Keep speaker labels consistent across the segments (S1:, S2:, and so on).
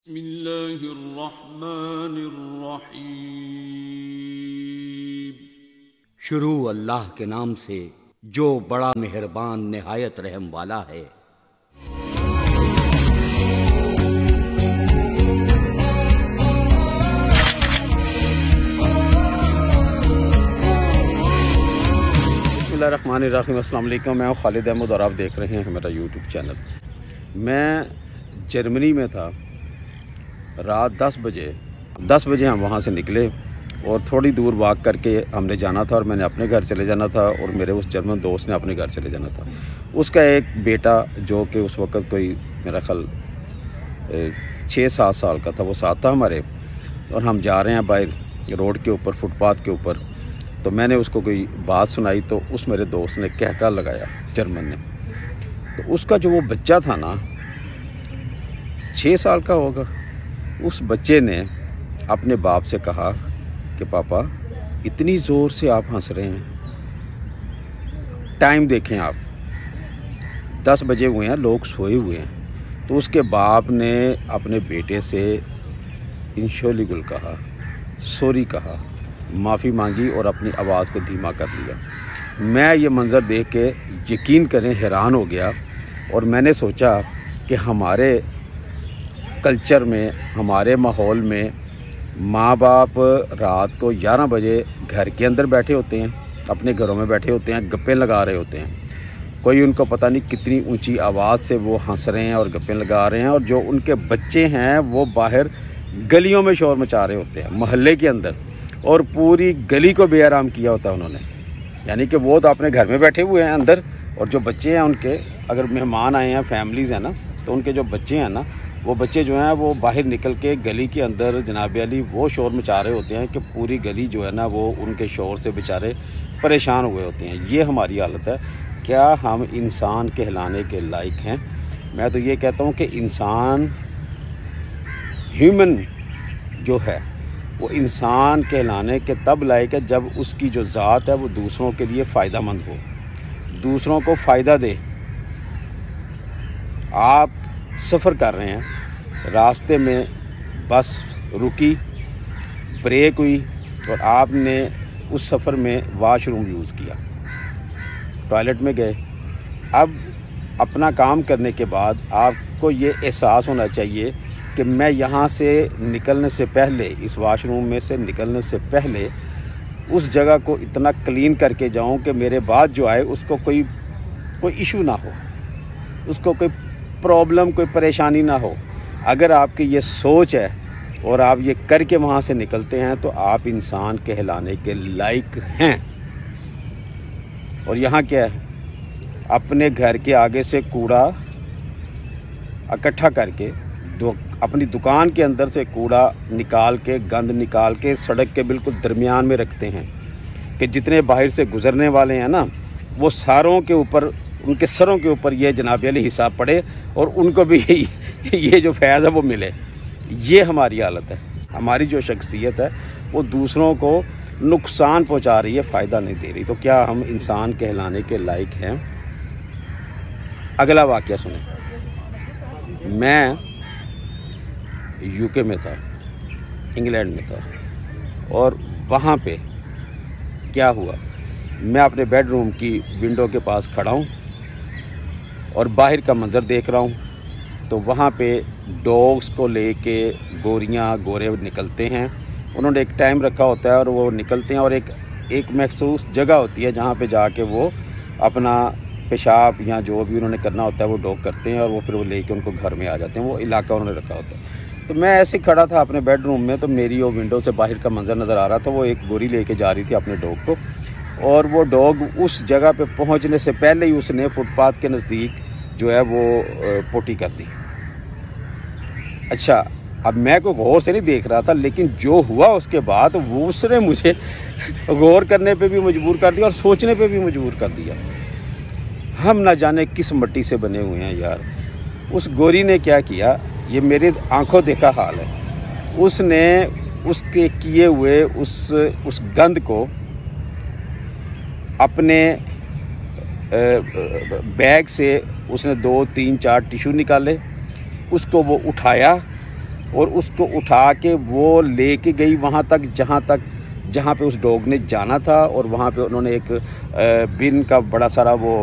S1: बिस्मिल्लाहिर्रहमानिर्रहीम।
S2: शुरू अल्लाह के नाम से जो बड़ा मेहरबान निहायत रहम वाला है।
S3: बिस्मिल्लाहिर्रहमानिर्रहीम। अस्सलाम वालेकुम। मैं खालिद अहमद और आप देख रहे हैं मेरा यूट्यूब चैनल। मैं जर्मनी में था। रात 10 बजे हम वहाँ से निकले और थोड़ी दूर वॉक करके हमने जाना था और मैंने अपने घर चले जाना था और मेरे उस जर्मन दोस्त ने अपने घर चले जाना था। उसका एक बेटा जो कि उस वक़्त कोई मेरा ख्याल 6-7 साल का था, वो साथ था हमारे, और हम जा रहे हैं बाहर रोड के ऊपर, फुटपाथ के ऊपर। तो मैंने उसको कोई बात सुनाई तो उस मेरे दोस्त ने कहका लगाया, जर्मन ने। तो उसका जो वो बच्चा था ना, 6 साल का होगा, उस बच्चे ने अपने बाप से कहा कि पापा इतनी ज़ोर से आप हंस रहे हैं, टाइम देखें आप, 10 बजे हुए हैं, लोग सोए हुए हैं। तो उसके बाप ने अपने बेटे से इंशोलिगुल कहा, सॉरी कहा, माफ़ी मांगी और अपनी आवाज़ को धीमा कर लिया। मैं ये मंज़र देख के यकीन करें हैरान हो गया और मैंने सोचा कि हमारे कल्चर में, हमारे माहौल में माँ बाप रात को 11 बजे घर के अंदर बैठे होते हैं, अपने घरों में बैठे होते हैं, गप्पे लगा रहे होते हैं। कोई उनको पता नहीं कितनी ऊंची आवाज़ से वो हंस रहे हैं और गप्पे लगा रहे हैं, और जो उनके बच्चे हैं वो बाहर गलियों में शोर मचा रहे होते हैं, मोहल्ले के अंदर, और पूरी गली को बेआराम किया होता है उन्होंने। यानी कि वो तो अपने घर में बैठे हुए हैं अंदर, और जो बच्चे हैं उनके, अगर मेहमान आए हैं, फैमिलीज़ हैं ना, तो उनके जो बच्चे हैं ना, वो बच्चे जो हैं वो बाहर निकल के गली के अंदर जनाब अली वो शोर मचा रहे होते हैं कि पूरी गली जो है ना वो उनके शोर से बेचारे परेशान हुए होते हैं। ये हमारी हालत है। क्या हम इंसान कहलाने के लायक हैं? मैं तो ये कहता हूँ कि इंसान, ह्यूमन जो है, वो इंसान कहलाने के तब लायक है जब उसकी जो ज़ात है वो दूसरों के लिए फ़ायदेमंद हो, दूसरों को फ़ायदा दे। आप सफ़र कर रहे हैं, रास्ते में बस रुकी, ब्रेक हुई और आपने उस सफ़र में वॉशरूम यूज़ किया, टॉयलेट में गए। अब अपना काम करने के बाद आपको ये एहसास होना चाहिए कि मैं यहाँ से निकलने से पहले, इस वॉशरूम में से निकलने से पहले उस जगह को इतना क्लीन करके जाऊँ कि मेरे बाद जो आए उसको कोई इशू ना हो, उसको कोई प्रॉब्लम, कोई परेशानी ना हो। अगर आपकी ये सोच है और आप ये करके वहाँ से निकलते हैं तो आप इंसान कहलाने के लायक हैं। और यहाँ क्या है, अपने घर के आगे से कूड़ा इकट्ठा करके, अपनी दुकान के अंदर से कूड़ा निकाल के, गंद निकाल के सड़क के बिल्कुल दरमियान में रखते हैं कि जितने बाहर से गुज़रने वाले हैं ना, वो सारों के ऊपर, उनके सरों के ऊपर ये जनाब अली हिसाब पड़े और उनको भी ये जो फैज़ है वो मिले। ये हमारी हालत है। हमारी जो शख्सियत है वो दूसरों को नुकसान पहुंचा रही है, फ़ायदा नहीं दे रही। तो क्या हम इंसान कहलाने के लायक हैं? अगला वाक़या सुने। मैं यूके में था, इंग्लैंड में था, और वहाँ पे क्या हुआ, मैं अपने बेडरूम की विंडो के पास खड़ा हूँ और बाहर का मंज़र देख रहा हूँ। तो वहाँ पे डॉग्स को लेके गोरे निकलते हैं। उन्होंने एक टाइम रखा होता है और वो निकलते हैं, और एक मखसूस जगह होती है जहाँ पे जाके वो अपना पेशाब या जो भी उन्होंने करना होता है वो डॉग करते हैं, और वो फिर वो लेके उनको घर में आ जाते हैं। वो इलाका उन्होंने रखा होता है। तो मैं ऐसे खड़ा था अपने बेडरूम में, तो मेरी वो विंडो से बाहर का मंज़र नज़र आ रहा था। वो एक गोरी लेके जा रही थी अपने डॉग को, और वो डॉग उस जगह पे पहुंचने से पहले ही उसने फुटपाथ के नज़दीक जो है वो पोटी कर दी। अच्छा, अब मैं कोई गौर से नहीं देख रहा था, लेकिन जो हुआ उसके बाद वो उसने मुझे गौर करने पे भी मजबूर कर दिया और सोचने पे भी मजबूर कर दिया। हम ना जाने किस मिट्टी से बने हुए हैं यार। उस गोरी ने क्या किया, ये मेरे आंखों देखा हाल है। उसने उसके किए हुए उस गंद को अपने बैग से उसने 2, 3, 4 टिश्यू निकाले, उसको वो उठाया और उसको उठा के वो लेके गई वहाँ तक जहाँ पे उस डॉग ने जाना था। और वहाँ पे उन्होंने एक बिन का बड़ा सारा वो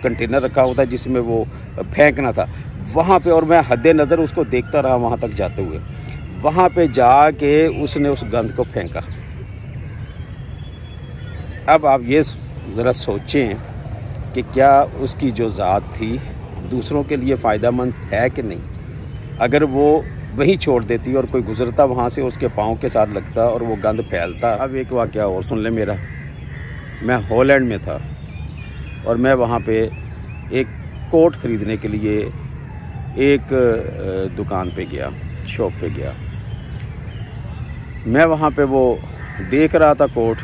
S3: कंटेनर रखा हुआ था जिसमें वो फेंकना था वहाँ पे। और मैं हद नज़र उसको देखता रहा वहाँ तक जाते हुए। वहाँ पे जाके उसने उस गंद को फेंका। अब आप ये ज़रा सोचें कि क्या उसकी जो ज़ात थी दूसरों के लिए फ़ायदेमंद है कि नहीं। अगर वो वहीं छोड़ देती और कोई गुजरता वहाँ से उसके पाँव के साथ लगता और वो गंद फैलता। अब एक वाक़या और सुन ले मेरा। मैं हॉलैंड में था और मैं वहाँ पे एक कोट ख़रीदने के लिए एक दुकान पे गया, शॉप पे गया। मैं वहाँ पे वो देख रहा था कोट,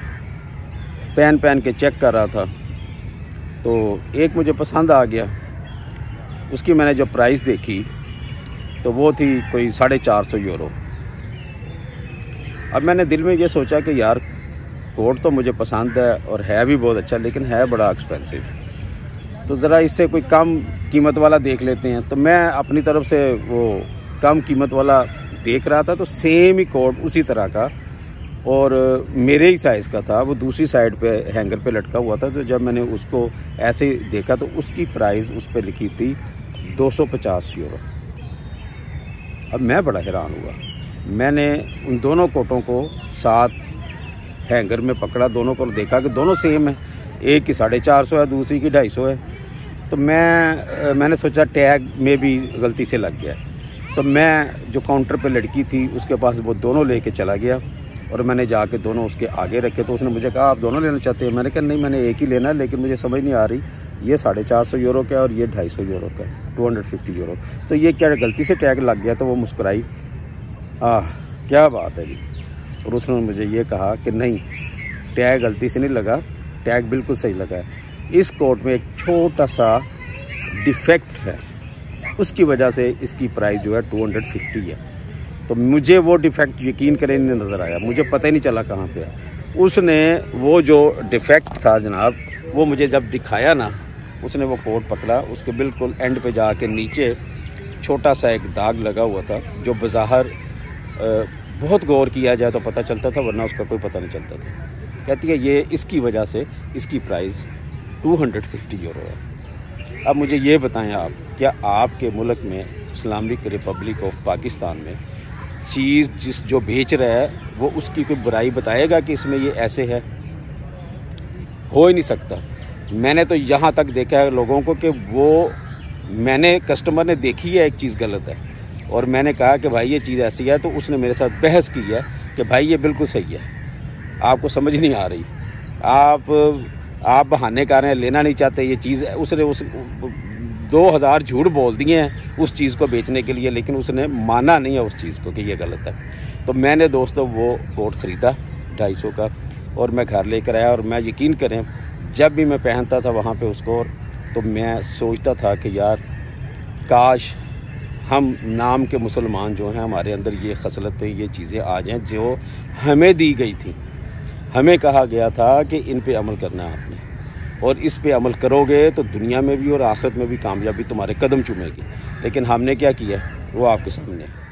S3: पहन के चेक कर रहा था। तो एक मुझे पसंद आ गया। उसकी मैंने जो प्राइस देखी तो वो थी कोई 450 यूरो। अब मैंने दिल में ये सोचा कि यार कोट तो मुझे पसंद है और है भी बहुत अच्छा, लेकिन है बड़ा एक्सपेंसिव, तो ज़रा इससे कोई कम कीमत वाला देख लेते हैं। तो मैं अपनी तरफ से वो कम कीमत वाला देख रहा था। तो सेम ही कोट उसी तरह का और मेरे ही साइज़ का था, वो दूसरी साइड पे हैंगर पे लटका हुआ था। तो जब मैंने उसको ऐसे देखा तो उसकी प्राइस उस पर लिखी थी 250 यूरो। अब मैं बड़ा हैरान हुआ। मैंने उन दोनों कोटों को साथ हैंगर में पकड़ा, दोनों को देखा कि दोनों सेम है, एक की 450 है, दूसरी की 250 है। तो मैंने सोचा टैग में भी गलती से लग गया। तो मैं जो काउंटर पे लड़की थी उसके पास वो दोनों लेके चला गया और मैंने जाके दोनों उसके आगे रखे। तो उसने मुझे कहा आप दोनों लेना चाहते हैं? मैंने कहा नहीं, मैंने एक ही लेना है, लेकिन मुझे समझ नहीं आ रही ये 450 यूरो का और ये 250 यूरो का, 250 यूरो। तो ये क्या गलती से टैग लग गया? तो वो मुस्कुराई, क्या बात है जी। और उसने मुझे ये कहा कि नहीं, टैग गलती से नहीं लगा, टैग बिल्कुल सही लगा है। इस कोट में एक छोटा सा डिफेक्ट है, उसकी वजह से इसकी प्राइस जो है 250 है। तो मुझे वो डिफेक्ट यकीन करें नहीं नज़र आया, मुझे पता ही नहीं चला कहाँ पे है। उसने वो जो डिफेक्ट था जनाब, वो मुझे जब दिखाया ना, उसने वो कोट पकड़ा, उसके बिल्कुल एंड पे जाके नीचे छोटा सा एक दाग लगा हुआ था जो बज़ाहिर बहुत गौर किया जाए तो पता चलता था, वरना उसका कोई पता नहीं चलता था। कहती है ये इसकी वजह से इसकी प्राइस 250 यूरो है। अब मुझे ये बताएं आप, क्या आपके मुल्क में इस्लामिक रिपब्लिक ऑफ पाकिस्तान में चीज़ जो बेच रहा है वो उसकी कोई बुराई बताएगा कि इसमें ये ऐसे है? हो ही नहीं सकता। मैंने तो यहाँ तक देखा है लोगों को कि मैंने कस्टमर ने देखी है एक चीज़ गलत है और मैंने कहा कि भाई ये चीज़ ऐसी है, तो उसने मेरे साथ बहस की है कि भाई ये बिल्कुल सही है, आपको समझ नहीं आ रही, आप बहाने कर रहे हैं, लेना नहीं चाहते ये चीज़। उसने 2000 झूठ बोल दिए हैं उस चीज़ को बेचने के लिए, लेकिन उसने माना नहीं है उस चीज़ को कि ये गलत है। तो मैंने दोस्तों वो कोट ख़रीदा 250 का और मैं घर लेकर आया। और मैं यकीन करें, जब भी मैं पहनता था वहाँ पे उसको, तो मैं सोचता था कि यार काश हम नाम के मुसलमान जो हैं, हमारे अंदर ये खसलतें, ये चीज़ें आ जाएँ जो हमें दी गई थी। हमें कहा गया था कि इन पे अमल करना है आपने, और इस पे अमल करोगे तो दुनिया में भी और आखिरत में भी कामयाबी तुम्हारे कदम चूमेगी। लेकिन हमने क्या किया वो आपके सामने है।